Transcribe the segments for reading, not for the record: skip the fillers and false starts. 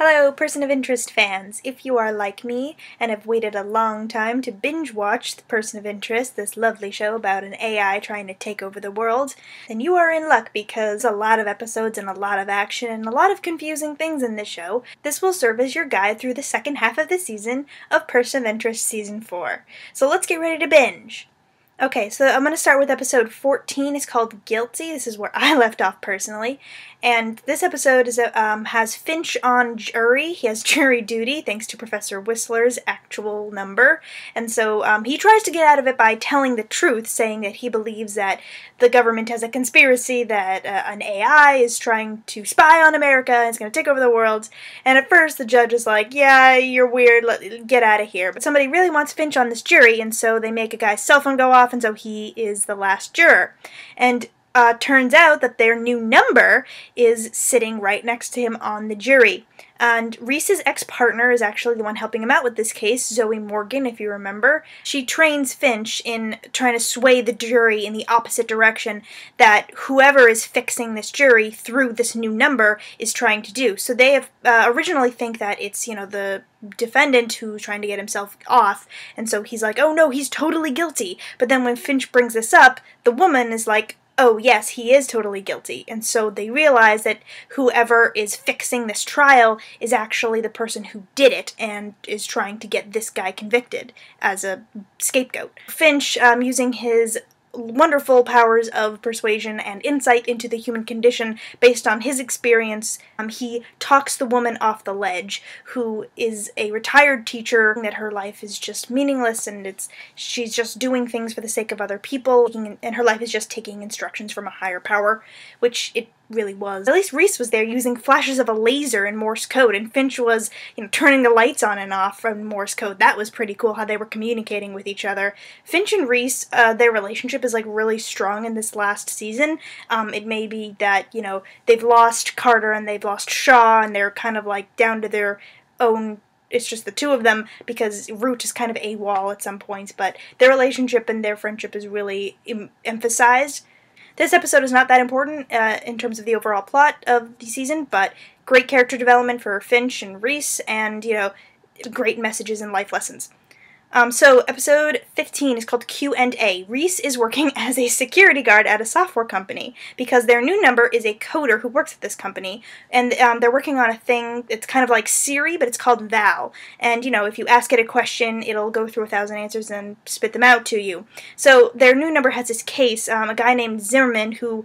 Hello, Person of Interest fans! If you are like me and have waited a long time to binge-watch the Person of Interest, this lovely show about an AI trying to take over the world, then you are in luck because a lot of episodes and a lot of action and a lot of confusing things in this show. This will serve as your guide through the second half of the season of Person of Interest Season 4. So let's get ready to binge! Okay, so I'm going to start with episode 14. It's called Guilty. This is where I left off personally. And this episode has Finch on jury. He has jury duty thanks to Professor Whistler's actual number. And so he tries to get out of it by telling the truth, saying that he believes that the government has a conspiracy, that an AI is trying to spy on America and it's going to take over the world. And at first the judge is like, yeah, you're weird, get out of here. But somebody really wants Finch on this jury, and so they make a guy's cell phone go off, and so he is the last juror. And turns out that their new number is sitting right next to him on the jury. And Reese's ex-partner is actually the one helping him out with this case, Zoe Morgan, if you remember. She trains Finch in trying to sway the jury in the opposite direction that whoever is fixing this jury through this new number is trying to do. So they have originally think that it's, the defendant who's trying to get himself off, and so he's like, oh no, he's totally guilty. But then when Finch brings this up, the woman is like, oh yes, he is totally guilty. And so they realize that whoever is fixing this trial is actually the person who did it and is trying to get this guy convicted as a scapegoat. Finch, using his wonderful powers of persuasion and insight into the human condition based on his experience, he talks the woman off the ledge, who is a retired teacher, that her life is just meaningless and she's just doing things for the sake of other people, and her life is just taking instructions from a higher power, which it really was. At least Reese was there using flashes of a laser in Morse code, and Finch was, turning the lights on and off from Morse code. That was pretty cool how they were communicating with each other. Finch and Reese, their relationship is really strong in this last season. It may be that, they've lost Carter and they've lost Shaw, and they're kind of down to their own. It's just the two of them, because Root is kind of AWOL at some points, but their relationship and their friendship is really emphasized. This episode is not that important in terms of the overall plot of the season, but great character development for Finch and Reese, and, great messages and life lessons. So episode 15 is called Q&A. Reese is working as a security guard at a software company because their new number is a coder who works at this company, and they're working on a thing. It's kind of like Siri, but it's called Val. And, if you ask it a question, it'll go through 1,000 answers and spit them out to you. So their new number has this case, a guy named Zimmerman who,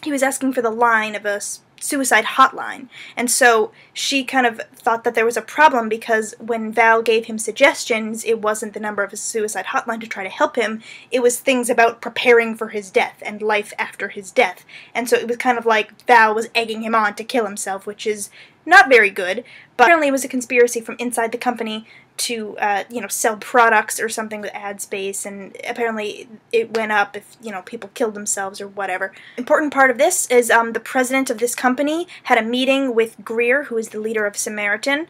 he was asking for the line of a suicide hotline, and so she kind of thought that there was a problem because when Val gave him suggestions, it wasn't the number of a suicide hotline to try to help him, it was things about preparing for his death and life after his death, and so it was kind of like Val was egging him on to kill himself, which is not very good, but apparently it was a conspiracy from inside the company to, sell products or something with ad space, and apparently it went up if, people killed themselves or whatever. Important part of this is the president of this company had a meeting with Greer, who is the leader of Samaritan.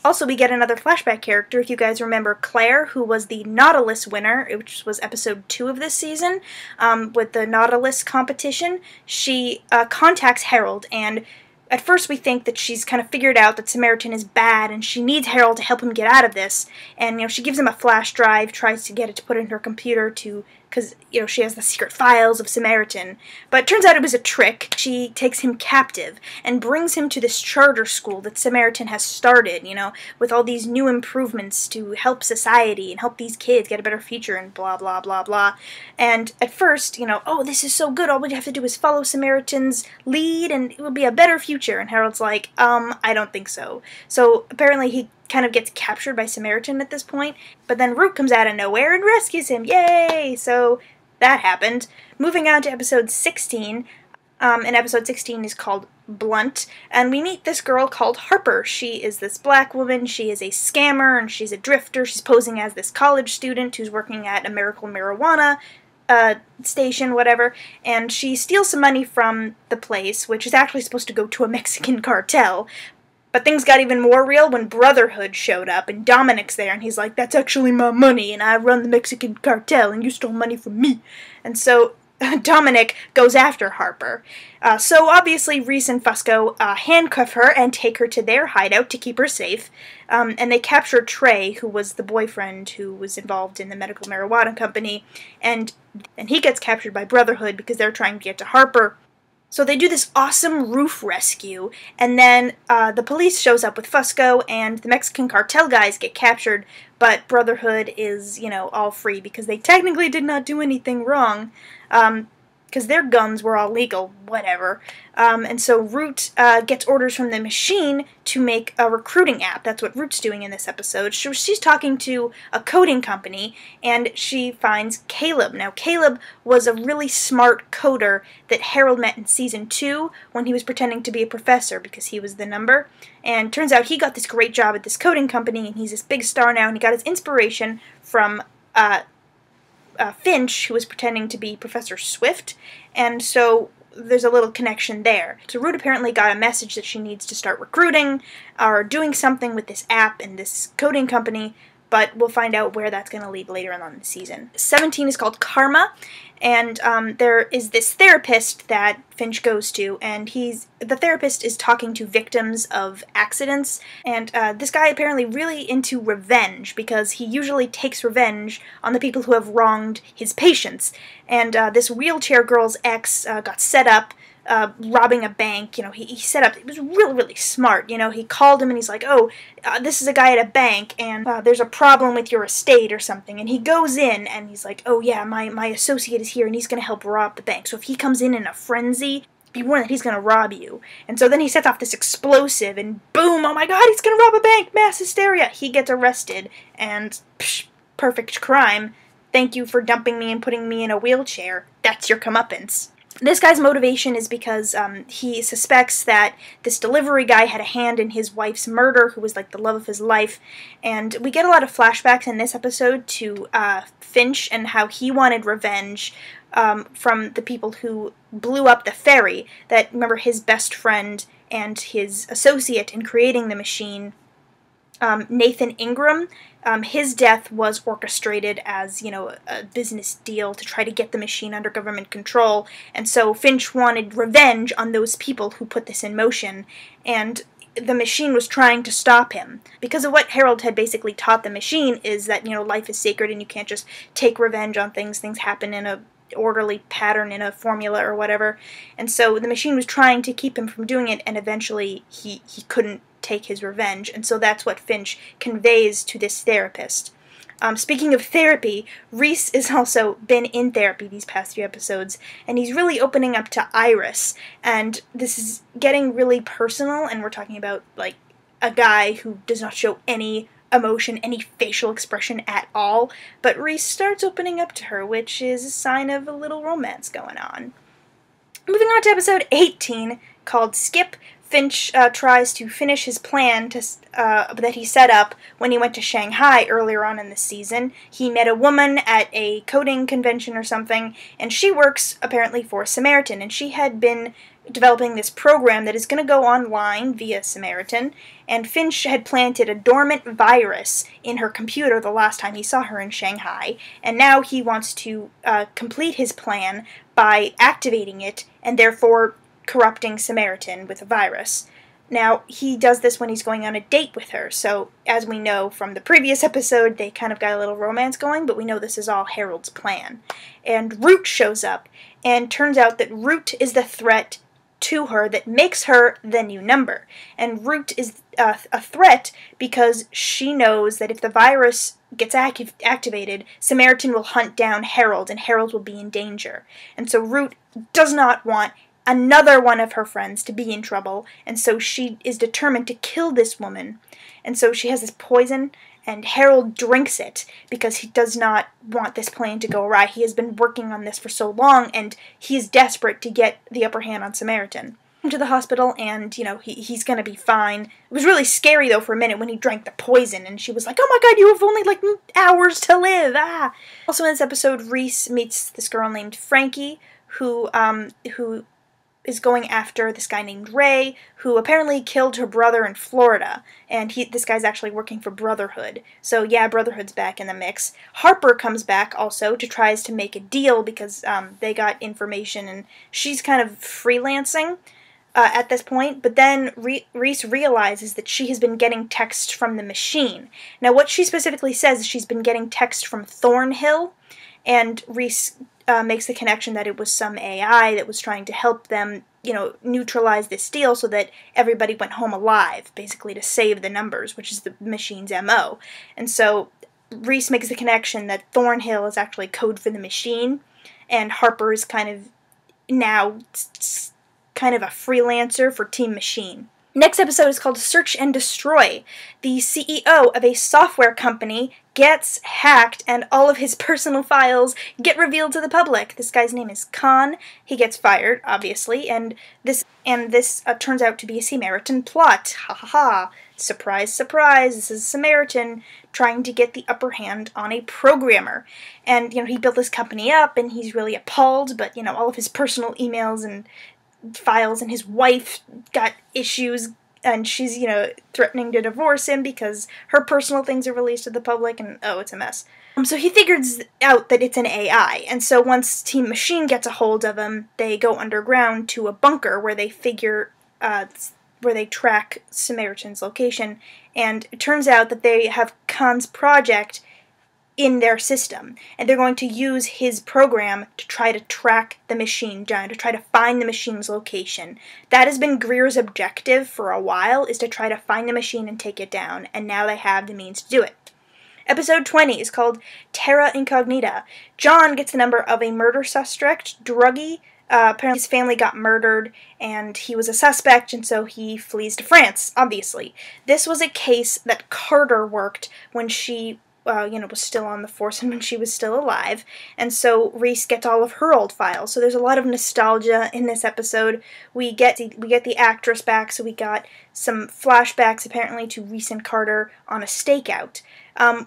Also, we get another flashback character. If you guys remember Claire, who was the Nautilus winner, which was episode 2 of this season, with the Nautilus competition, she contacts Harold, and at first we think that she's kind of figured out that Samaritan is bad and she needs Harold to help him get out of this. And, she gives him a flash drive, tries to get it to put in her computer because, she has the secret files of Samaritan. But it turns out it was a trick. She takes him captive and brings him to this charter school that Samaritan has started, with all these new improvements to help society and help these kids get a better future and blah, blah, blah, blah. And at first, oh, this is so good, all we have to do is follow Samaritan's lead and it will be a better future. And Harold's like, I don't think so. So apparently he kind of gets captured by Samaritan at this point, but then Root comes out of nowhere and rescues him. Yay! So that happened. Moving on to episode 16, and episode 16 is called Blunt, and we meet this girl called Harper. She is this black woman, she is a scammer, and she's a drifter. She's posing as this college student who's working at a Miracle Marijuana station, whatever, and she steals some money from the place, which is actually supposed to go to a Mexican cartel. But things got even more real when Brotherhood showed up, and Dominic's there, and he's like, that's actually my money, and I run the Mexican cartel, and you stole money from me. And so Dominic goes after Harper. So obviously Reese and Fusco handcuff her and take her to their hideout to keep her safe. And they capture Trey, who was the boyfriend who was involved in the medical marijuana company, and he gets captured by Brotherhood because they're trying to get to Harper. So they do this awesome roof rescue, and then the police shows up with Fusco, and the Mexican cartel guys get captured, but Brotherhood is, all free because they technically did not do anything wrong, because their guns were all legal, whatever. And so Root gets orders from the machine to make a recruiting app. That's what Root's doing in this episode. She's talking to a coding company, and she finds Caleb. Now, Caleb was a really smart coder that Harold met in Season 2 when he was pretending to be a professor because he was the number. And turns out he got this great job at this coding company, and he's this big star now, and he got his inspiration from Finch, who was pretending to be Professor Swift, and so there's a little connection there. So Root apparently got a message that she needs to start recruiting or doing something with this app and this coding company, but we'll find out where that's going to lead later on in the season. 17 is called Karma, and there is this therapist that Finch goes to, and the therapist is talking to victims of accidents, and this guy apparently really into revenge, because he usually takes revenge on the people who have wronged his patients, and this wheelchair girl's ex got set up robbing a bank. He set up, it was really, really smart. He called him and he's like, oh, this is a guy at a bank, and there's a problem with your estate or something, and he goes in and he's like, oh yeah, my associate is here and he's going to help rob the bank, so if he comes in a frenzy, be warned that he's going to rob you. And so then he sets off this explosive, and boom, oh my god, he's going to rob a bank, mass hysteria. He gets arrested, and psh, perfect crime. Thank you for dumping me and putting me in a wheelchair. That's your comeuppance. This guy's motivation is because he suspects that this delivery guy had a hand in his wife's murder, who was like the love of his life, and we get a lot of flashbacks in this episode to Finch and how he wanted revenge from the people who blew up the ferry, that, remember, his best friend and his associate in creating the machine, Nathan Ingram, his death was orchestrated as, a business deal to try to get the machine under government control, and so Finch wanted revenge on those people who put this in motion, and the machine was trying to stop him. Because of what Harold had basically taught the machine is that, life is sacred and you can't just take revenge on things. Things happen in a orderly pattern, in a formula or whatever, and so the machine was trying to keep him from doing it, and eventually he couldn't take his revenge, and so that's what Finch conveys to this therapist. Speaking of therapy, Reese has also been in therapy these past few episodes, and he's really opening up to Iris, and this is getting really personal, and we're talking about, like, a guy who does not show any emotion, any facial expression at all, but Reese starts opening up to her, which is a sign of a little romance going on. Moving on to episode 18, called Skip. Finch tries to finish his plan that he set up when he went to Shanghai earlier on in the season. He met a woman at a coding convention or something, and she works apparently for Samaritan, and she had been developing this program that is going to go online via Samaritan, and Finch had planted a dormant virus in her computer the last time he saw her in Shanghai, and now he wants to complete his plan by activating it, and therefore corrupting Samaritan with a virus. Now, he does this when he's going on a date with her, so as we know from the previous episode, they kind of got a little romance going, but we know this is all Harold's plan. And Root shows up, and turns out that Root is the threat to her that makes her the new number. And Root is a threat because she knows that if the virus gets activated, Samaritan will hunt down Harold, and Harold will be in danger. And so Root does not want another one of her friends to be in trouble, and so she is determined to kill this woman. And so she has this poison, and Harold drinks it because he does not want this plan to go awry. He has been working on this for so long, and he is desperate to get the upper hand on Samaritan. To the hospital, and, he's gonna be fine. It was really scary, though, for a minute when he drank the poison, and she was like, oh my god, you have only, hours to live, ah! Also in this episode, Reese meets this girl named Frankie, who is going after this guy named Ray, who apparently killed her brother in Florida, and this guy's actually working for Brotherhood. So yeah, Brotherhood's back in the mix. Harper comes back also to tries to make a deal because they got information, and she's kind of freelancing at this point, but then Reese realizes that she has been getting texts from the machine. Now, what she specifically says is she's been getting texts from Thornhill, and Reese makes the connection that it was some AI that was trying to help them, neutralize this deal so that everybody went home alive, basically to save the numbers, which is the machine's MO. And so Reese makes the connection that Thornhill is actually code for the machine, and Harper is kind of now kind of a freelancer for Team Machine. Next episode is called Search and Destroy. The CEO of a software company gets hacked and all of his personal files get revealed to the public. This guy's name is Khan. He gets fired, obviously, and this turns out to be a Samaritan plot. Ha ha ha. Surprise, surprise. This is a Samaritan trying to get the upper hand on a programmer. And, he built this company up and he's really appalled, but, all of his personal emails and files, and his wife got issues, and she's, threatening to divorce him because her personal things are released to the public, and it's a mess. So he figures out that it's an AI, and so once Team Machine gets a hold of him, they go underground to a bunker where they track Samaritan's location, and it turns out that they have Khan's project in their system, and they're going to use his program to try to track the machine down, to try to find the machine's location. That has been Greer's objective for a while, is to try to find the machine and take it down, and now they have the means to do it. Episode 20 is called Terra Incognita. John gets the number of a murder suspect, Druggy. Apparently his family got murdered, and he was a suspect, and so he flees to France, obviously. This was a case that Carter worked when she was still on the force and when she was still alive, and so Reese gets all of her old files. So there's a lot of nostalgia in this episode. We get the actress back, so we got some flashbacks apparently to Reese and Carter on a stakeout.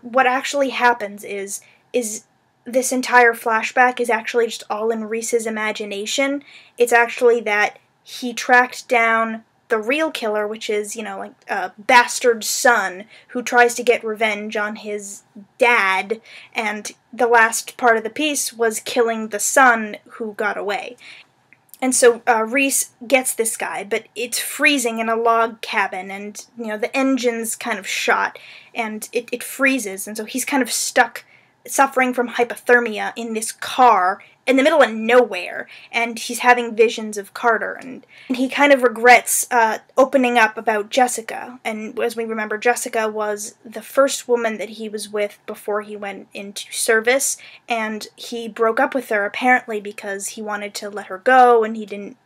What actually happens is this entire flashback is actually just all in Reese's imagination. It's actually that he tracked down the real killer, which is, a bastard son who tries to get revenge on his dad, and the last part of the piece was killing the son who got away. And so Reese gets this guy, but it's freezing in a log cabin, and, the engine's kind of shot, and it freezes, and so he's kind of stuck, suffering from hypothermia in this car in the middle of nowhere, and he's having visions of Carter, and he kind of regrets opening up about Jessica. And as we remember, Jessica was the first woman that he was with before he went into service, and he broke up with her apparently because he wanted to let her go, and he didn't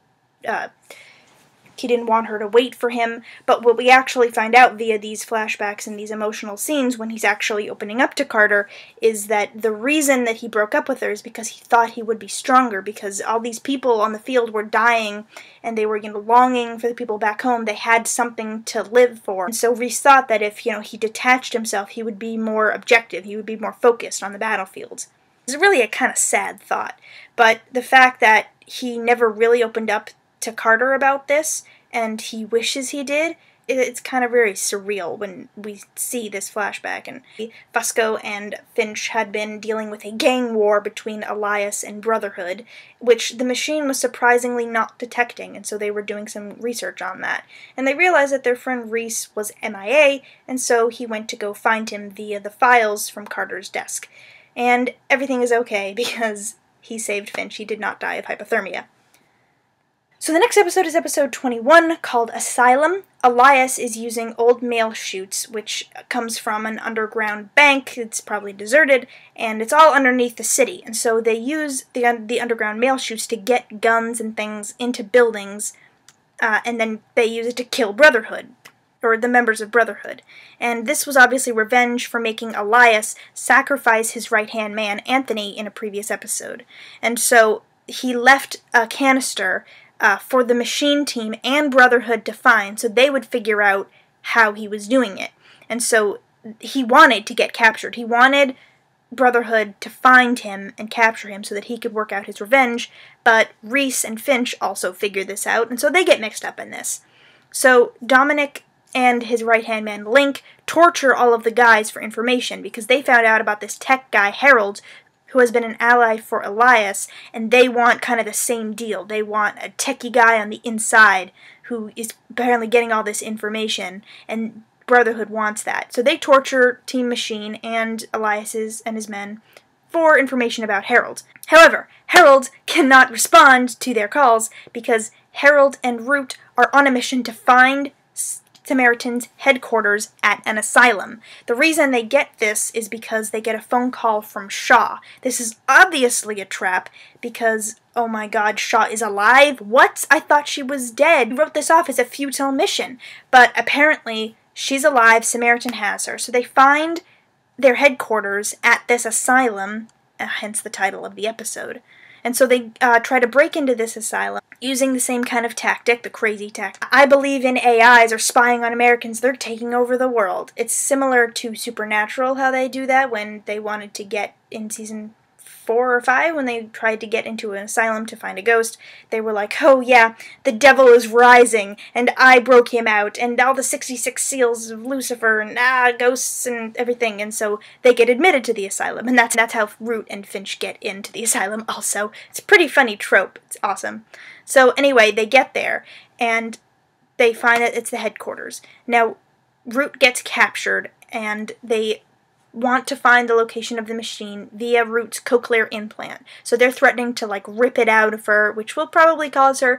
want her to wait for him. But what we actually find out via these flashbacks and these emotional scenes when he's actually opening up to Carter is that the reason that he broke up with her is because he thought he would be stronger, because all these people on the field were dying and they were, longing for the people back home. They had something to live for. And so Reese thought that if, he detached himself, he would be more objective, he would be more focused on the battlefield. It's really a kind of sad thought, but the fact that he never really opened up to Carter about this, and he wishes he did, it's kind of very surreal when we see this flashback. And Fusco and Finch had been dealing with a gang war between Elias and Brotherhood, which the machine was surprisingly not detecting, and so they were doing some research on that. And they realized that their friend Reese was MIA, and so he went to go find him via the files from Carter's desk. And everything is okay because he saved Finch. He did not die of hypothermia. So the next episode is episode 21, called Asylum. Elias is using old mail chutes, which comes from an underground bank. It's probably deserted, and it's all underneath the city. And so they use the underground mail chutes to get guns and things into buildings, and then they use it to kill Brotherhood, or the members of Brotherhood. And this was obviously revenge for making Elias sacrifice his right-hand man, Anthony, in a previous episode. And so he left a canister for the machine team and Brotherhood to find, so they would figure out how he was doing it. And so he wanted to get captured. He wanted Brotherhood to find him and capture him so that he could work out his revenge, but Reese and Finch also figure this out, and so they get mixed up in this. So Dominic and his right-hand man, Link, torture all of the guys for information because they found out about this tech guy, Harold, who has been an ally for Elias, and they want kind of the same deal. They want a techie guy on the inside who is apparently getting all this information, and Brotherhood wants that. So they torture Team Machine and Elias and his men for information about Harold. However, Harold cannot respond to their calls because Harold and Root are on a mission to find Samaritan's headquarters at an asylum. The reason they get this is because they get a phone call from Shaw. This is obviously a trap because, oh my god, Shaw is alive? What? I thought she was dead. I wrote this off as a futile mission, but apparently she's alive. Samaritan has her. So they find their headquarters at this asylum, hence the title of the episode. And so they try to break into this asylum using the same kind of tactic, the crazy tactic. I believe in AIs or spying on Americans. They're taking over the world. It's similar to Supernatural, how they do that when they wanted to get in season 4 or 5, when they tried to get into an asylum to find a ghost. They were like, oh yeah, the devil is rising, and I broke him out, and all the 66 seals of Lucifer, and ghosts and everything, and so they get admitted to the asylum, and that's how Root and Finch get into the asylum also. It's a pretty funny trope. It's awesome. So anyway, they get there, and they find that it's the headquarters. Now, Root gets captured, and they want to find the location of the machine via Root's cochlear implant. So they're threatening to, like, rip it out of her, which will probably cause her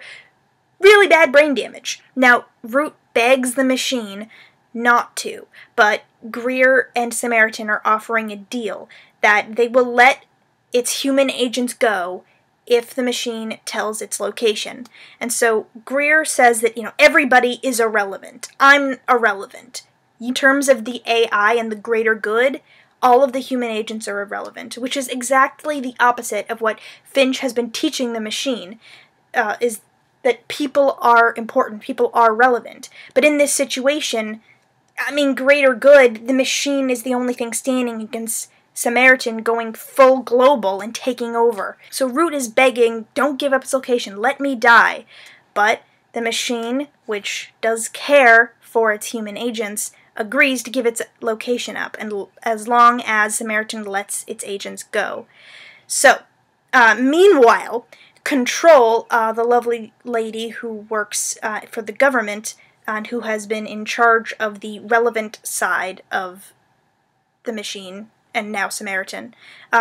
really bad brain damage. Now, Root begs the machine not to, but Greer and Samaritan are offering a deal that they will let its human agents go if the machine tells its location. And so Greer says that, everybody is irrelevant. I'm irrelevant. In terms of the AI and the greater good, all of the human agents are irrelevant, which is exactly the opposite of what Finch has been teaching the machine, is that people are important, people are relevant. But in this situation, greater good, the machine is the only thing standing against Samaritan going full global and taking over. So Root is begging, don't give up its location, let me die. But the machine, which does care for its human agents, agrees to give its location up, and as long as Samaritan lets its agents go. So, meanwhile, Control, the lovely lady who works for the government and who has been in charge of the relevant side of the machine, and now Samaritan,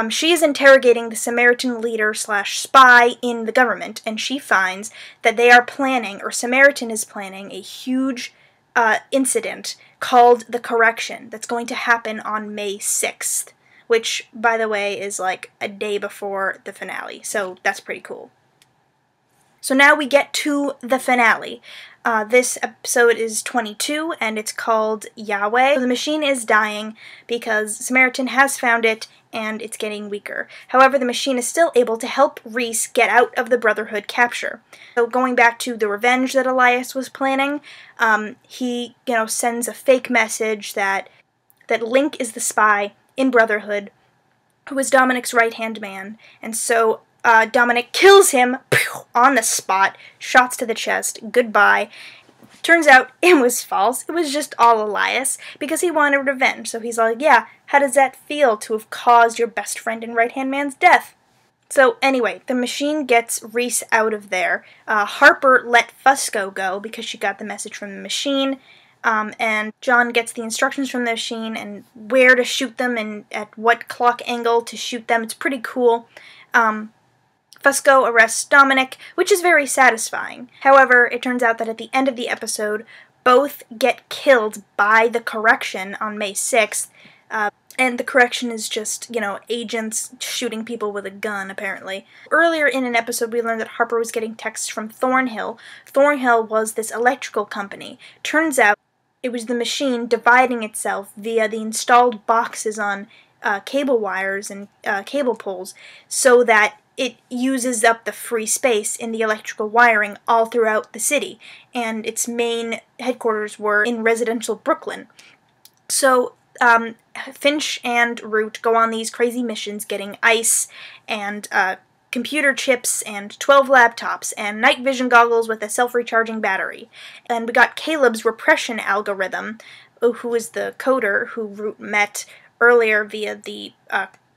she is interrogating the Samaritan leader / spy in the government, and she finds that they are planning, or Samaritan is planning, a huge incident called the Correction that's going to happen on May 6th, which, by the way, is like a day before the finale, so that's pretty cool. So now we get to the finale. This episode is 22, and it's called Yahweh. So the machine is dying because Samaritan has found it, and it's getting weaker. However, the machine is still able to help Reese get out of the Brotherhood capture. So going back to the revenge that Elias was planning, he, sends a fake message that Link is the spy in Brotherhood, who is Dominic's right-hand man, and so Dominic kills him on the spot, shots to the chest, goodbye. Turns out it was false. It was just all Elias, because he wanted revenge. So he's like, yeah, how does that feel to have caused your best friend and right-hand man's death? So anyway, the machine gets Reese out of there. Harper let Fusco go because she got the message from the machine, and John gets the instructions from the machine and where to shoot them and at what clock angle to shoot them. It's pretty cool. Fusco arrests Dominic, which is very satisfying. However, it turns out that at the end of the episode, both get killed by the Correction on May 6th, and the Correction is just, agents shooting people with a gun, apparently. Earlier in an episode, we learned that Harper was getting texts from Thornhill. Thornhill was this electrical company. Turns out it was the machine dividing itself via the installed boxes on cable wires and cable poles, so that it uses up the free space in the electrical wiring all throughout the city, and its main headquarters were in residential Brooklyn. So Finch and Root go on these crazy missions getting ice and computer chips and 12 laptops and night vision goggles with a self-recharging battery. And we got Caleb's repression algorithm, who is the coder who Root met earlier via the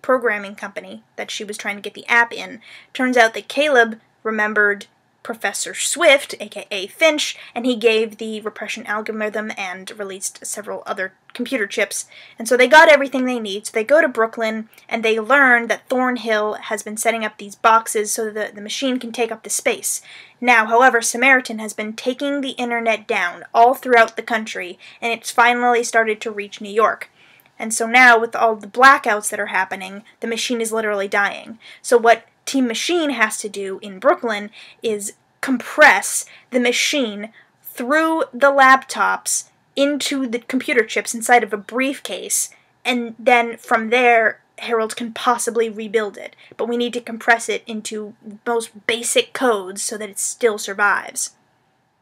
programming company that she was trying to get the app in. Turns out that Caleb remembered Professor Swift, aka Finch, and he gave the repression algorithm and released several other computer chips. And so they got everything they need. So they go to Brooklyn and they learn that Thornhill has been setting up these boxes so that the machine can take up the space. Now, however, Samaritan has been taking the internet down all throughout the country, and it's finally started to reach New York. And so now, with all the blackouts that are happening, the machine is literally dying. So what Team Machine has to do in Brooklyn is compress the machine through the laptops into the computer chips inside of a briefcase, and then from there, Harold can possibly rebuild it. But we need to compress it into most basic codes so that it still survives.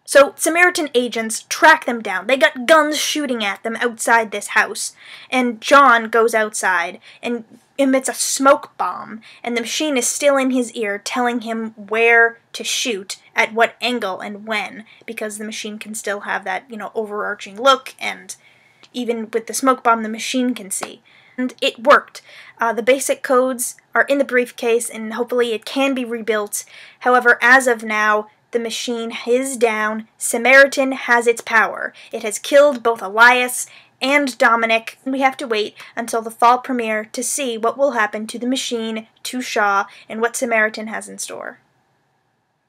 So Samaritan agents track them down. They got guns shooting at them outside this house. And John goes outside and emits a smoke bomb. And the machine is still in his ear telling him where to shoot, at what angle and when. Because the machine can still have that, overarching look. And even with the smoke bomb, the machine can see. And it worked. The basic codes are in the briefcase and hopefully it can be rebuilt. However, as of now, the machine is down. Samaritan has its power. It has killed both Elias and Dominic. We have to wait until the fall premiere to see what will happen to the machine, to Shaw, and what Samaritan has in store.